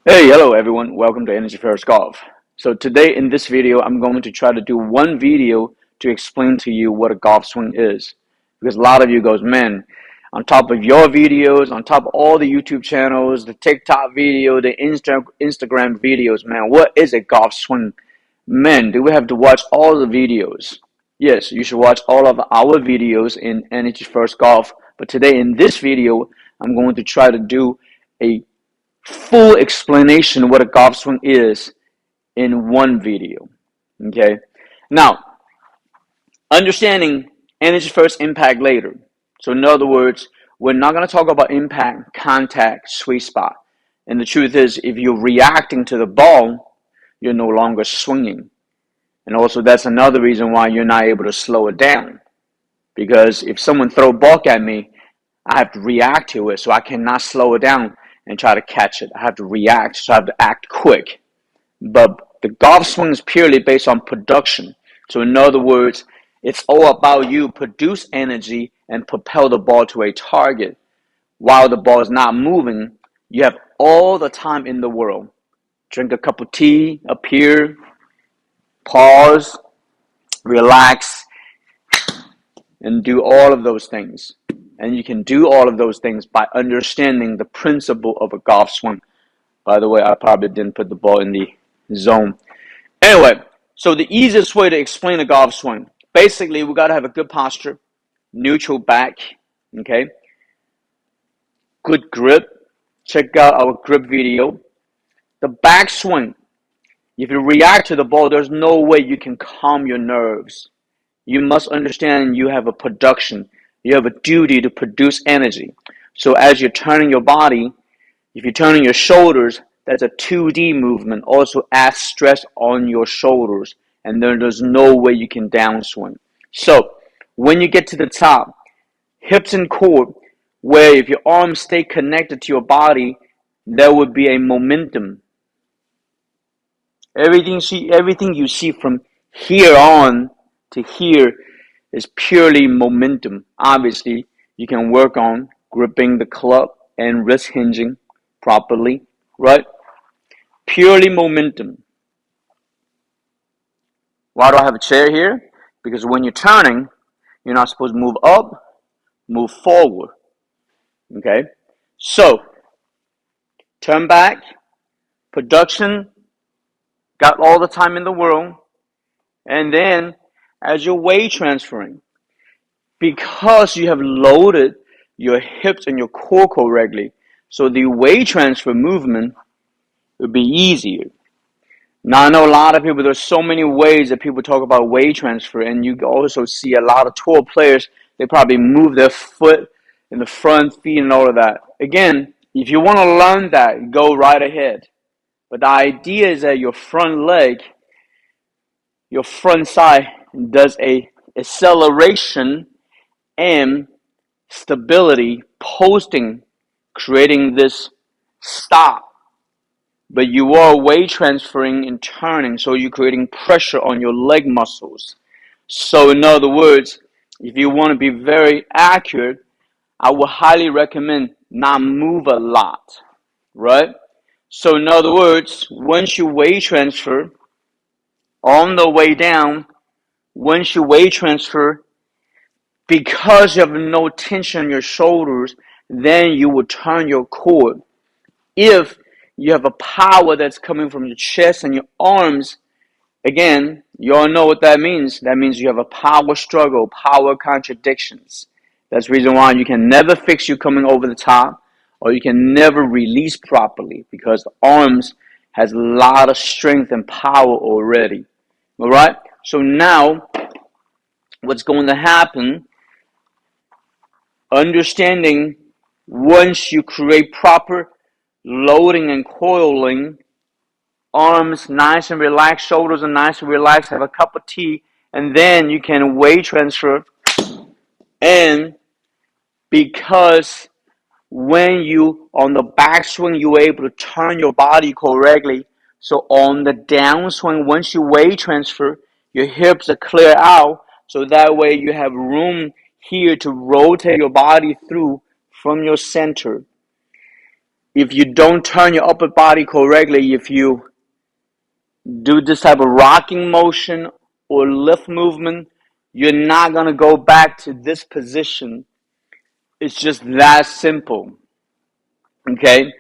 Hey, hello everyone. Welcome to Energy First Golf. So today in this video, I'm going to try to do one video to explain to you what a golf swing is. Because a lot of you goes, man, on top of your videos, on top of all the YouTube channels, the TikTok video, the Instagram videos, man, what is a golf swing? Man, do we have to watch all the videos? Yes, you should watch all of our videos in Energy First Golf. But today in this video, I'm going to try to do a full explanation of what a golf swing is in one video. Okay. Now, understanding energy first, impact later. So in other words, we're not going to talk about impact, contact, sweet spot. And the truth is, if you're reacting to the ball, you're no longer swinging. And also that's another reason why you're not able to slow it down. Because if someone throw a ball at me, I have to react to it, so I cannot slow it down and try to catch it. I have to react, so I have to act quick. But the golf swing is purely based on production. So in other words, it's all about you produce energy and propel the ball to a target. While the ball is not moving, you have all the time in the world. Drink a cup of tea, up here, pause, relax, and do all of those things. And you can do all of those things by understanding the principle of a golf swing. By the way, I probably didn't put the ball in the zone. Anyway, so the easiest way to explain a golf swing, basically we got to have a good posture, neutral back, okay? Good grip. Check out our grip video. The backswing, if you react to the ball, there's no way you can calm your nerves. You must understand you have a production. You have a duty to produce energy. So as you're turning your body, if you're turning your shoulders, that's a 2D movement. Also adds stress on your shoulders. And then there's no way you can downswing. So when you get to the top, hips and core, where if your arms stay connected to your body, there would be a momentum. Everything you see from here on to here is purely momentum. Obviously, you can work on gripping the club and wrist hinging properly, right? Purely momentum. Why do I have a chair here? Because when you're turning, you're not supposed to move up, move forward. Okay? So, turn back, production, got all the time in the world, and then as you're weight transferring, because you have loaded your hips and your core correctly, so the weight transfer movement will be easier. Now I know a lot of people, there's so many ways that people talk about weight transfer, and you also see a lot of tour players, they probably move their foot in the front feet and all of that. Again, if you want to learn that, go right ahead. But the idea is that your front leg, your front side does a acceleration and stability posting, creating this stop. But you are weight transferring and turning, so you're creating pressure on your leg muscles. So in other words, if you want to be very accurate, I would highly recommend not move a lot, right? So in other words, once you weight transfer, on the way down, once you weight transfer, because you have no tension in your shoulders, then you will turn your core. If you have a power that's coming from your chest and your arms, again, you all know what that means. That means you have a power struggle, power contradictions. That's the reason why you can never fix you coming over the top, or you can never release properly, because the arms has a lot of strength and power already. All right? So now, what's going to happen, understanding once you create proper loading and coiling, arms nice and relaxed, shoulders are nice and relaxed, have a cup of tea, and then you can weight transfer. And because when you on the backswing, you're able to turn your body correctly, so on the downswing, once you weight transfer, your hips are clear out, so that way you have room here to rotate your body through from your center. if you don't turn your upper body correctly, if you do this type of rocking motion or lift movement, you're not going to go back to this position. It's just that simple. Okay?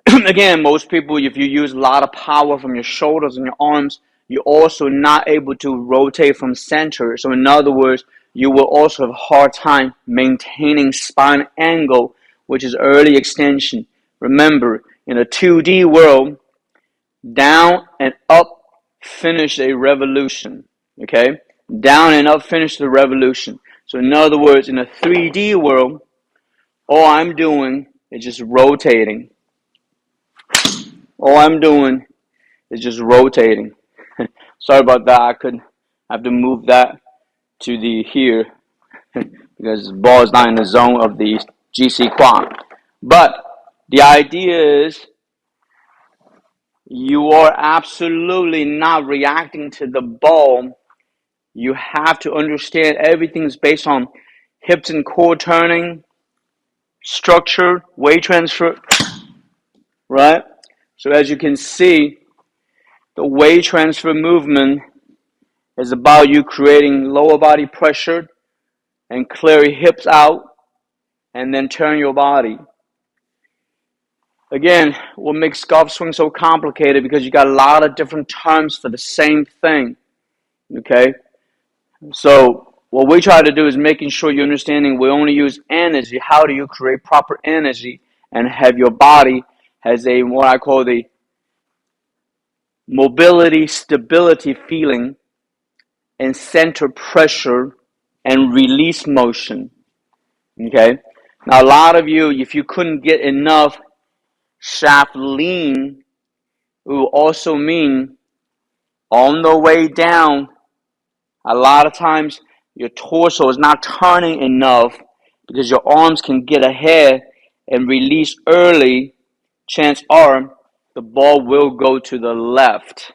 Again, most people, if you use a lot of power from your shoulders and your arms, you're also not able to rotate from center. So in other words, you will also have a hard time maintaining spine angle, which is early extension. Remember, in a 2D world, down and up finish a revolution. Okay? Down and up finish the revolution. So in other words, in a 3D world, all I'm doing is just rotating. All I'm doing is just rotating. Sorry about that. I have to move that to the here because the ball is not in the zone of the GC quad. But the idea is you are absolutely not reacting to the ball. You have to understand everything's based on hips and core turning, structure, weight transfer, right? So as you can see, the weight transfer movement is about you creating lower body pressure and clear your hips out and then turn your body. Again, what makes golf swing so complicated because you got a lot of different terms for the same thing. Okay? So what we try to do is making sure you're understanding we only use energy. How do you create proper energy and have your body has a what I call the mobility, stability feeling and center pressure and release motion. Okay? Now a lot of you, if you couldn't get enough shaft lean, it will also mean on the way down, a lot of times your torso is not turning enough because your arms can get ahead and release early. Chance are the ball will go to the left.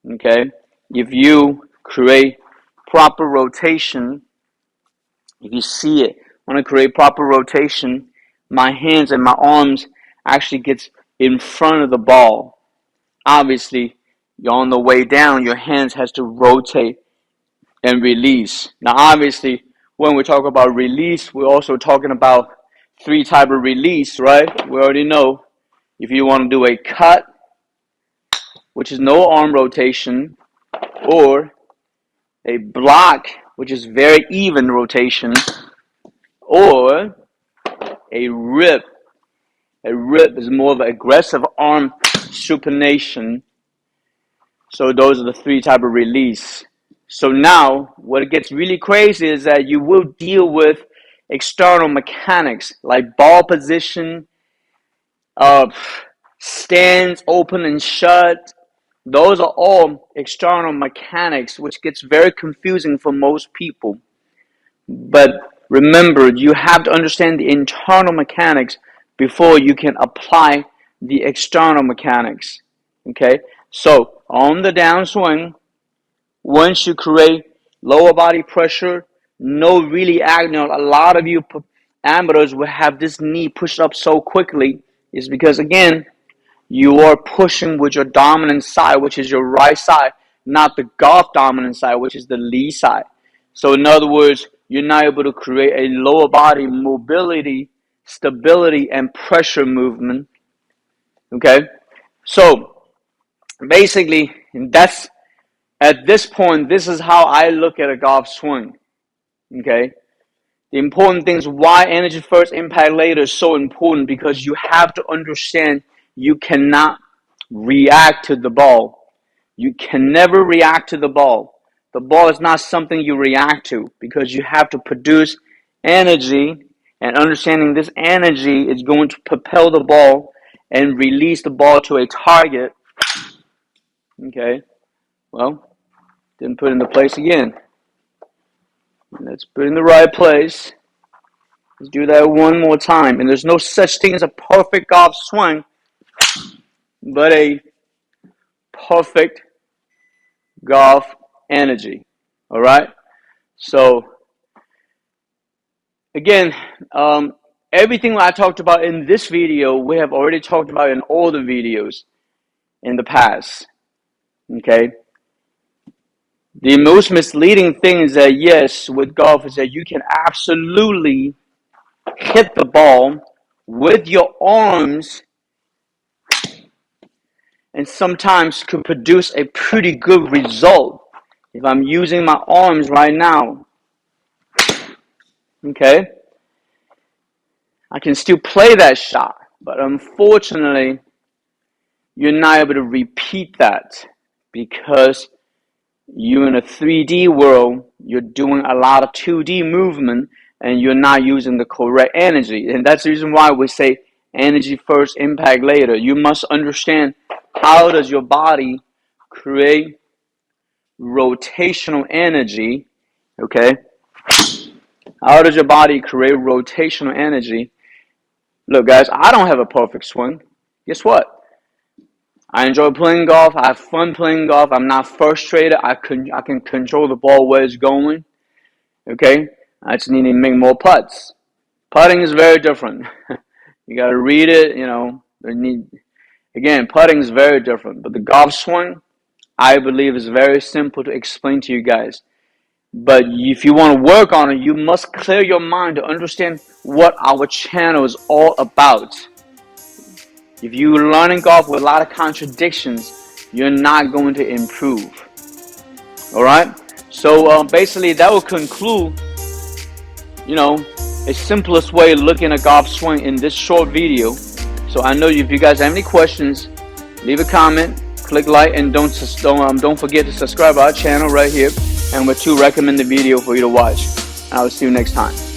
Okay? If you create proper rotation, if you see it, when I create proper rotation, my hands and my arms actually gets in front of the ball. Obviously, you're on the way down, your hands has to rotate and release. Now, obviously, when we talk about release, we're also talking about three type of release, right? We already know if you want to do a cut, which is no arm rotation, or a block, which is very even rotation, or a rip. A rip is more of an aggressive arm supination. So those are the three type of release. So now, what gets really crazy is that you will deal with external mechanics like ball position, stands open and shut. Those are all external mechanics, which gets very confusing for most people. But remember, you have to understand the internal mechanics before you can apply the external mechanics. Okay? So, on the downswing, once you create lower body pressure, no really agile, a lot of you amateurs will have this knee pushed up so quickly is because, again, you are pushing with your dominant side, which is your right side, not the golf dominant side, which is the lee side. So in other words, you're not able to create a lower body mobility, stability, and pressure movement. Okay? So basically, that's at this point, this is how I look at a golf swing. Okay? The important thing is why energy first, impact later is so important because you have to understand you cannot react to the ball. You can never react to the ball. The ball is not something you react to because you have to produce energy, and understanding this energy is going to propel the ball and release the ball to a target. Okay, well, didn't put it in the place again. Let's put it in the right place. Let's do that one more time. And there's no such thing as a perfect golf swing, but a perfect golf energy. All right? So, again, everything I talked about in this video, we have already talked about in all the videos in the past. Okay? The most misleading thing is that, yes, with golf, is that you can absolutely hit the ball with your arms and sometimes could produce a pretty good result. If I'm using my arms right now, okay, I can still play that shot, but unfortunately, you're not able to repeat that because you're in a 3D world, you're doing a lot of 2D movement, and you're not using the correct energy. And that's the reason why we say energy first, impact later. You must understand, how does your body create rotational energy, okay? How does your body create rotational energy? Look, guys, I don't have a perfect swing. Guess what? I enjoy playing golf. I have fun playing golf. I'm not frustrated. I can control the ball where it's going. Okay? I just need to make more putts. Putting is very different. You got to read it, you know. Again, putting is very different. But the golf swing, I believe, is very simple to explain to you guys. But if you want to work on it, you must clear your mind to understand what our channel is all about. If you're learning golf with a lot of contradictions, you're not going to improve. Alright? So basically that will conclude, you know, a simplest way of looking at golf swing in this short video. So I know if you guys have any questions, leave a comment, click like, and don't forget to subscribe to our channel right here, and we'll recommend the video for you to watch. I will see you next time.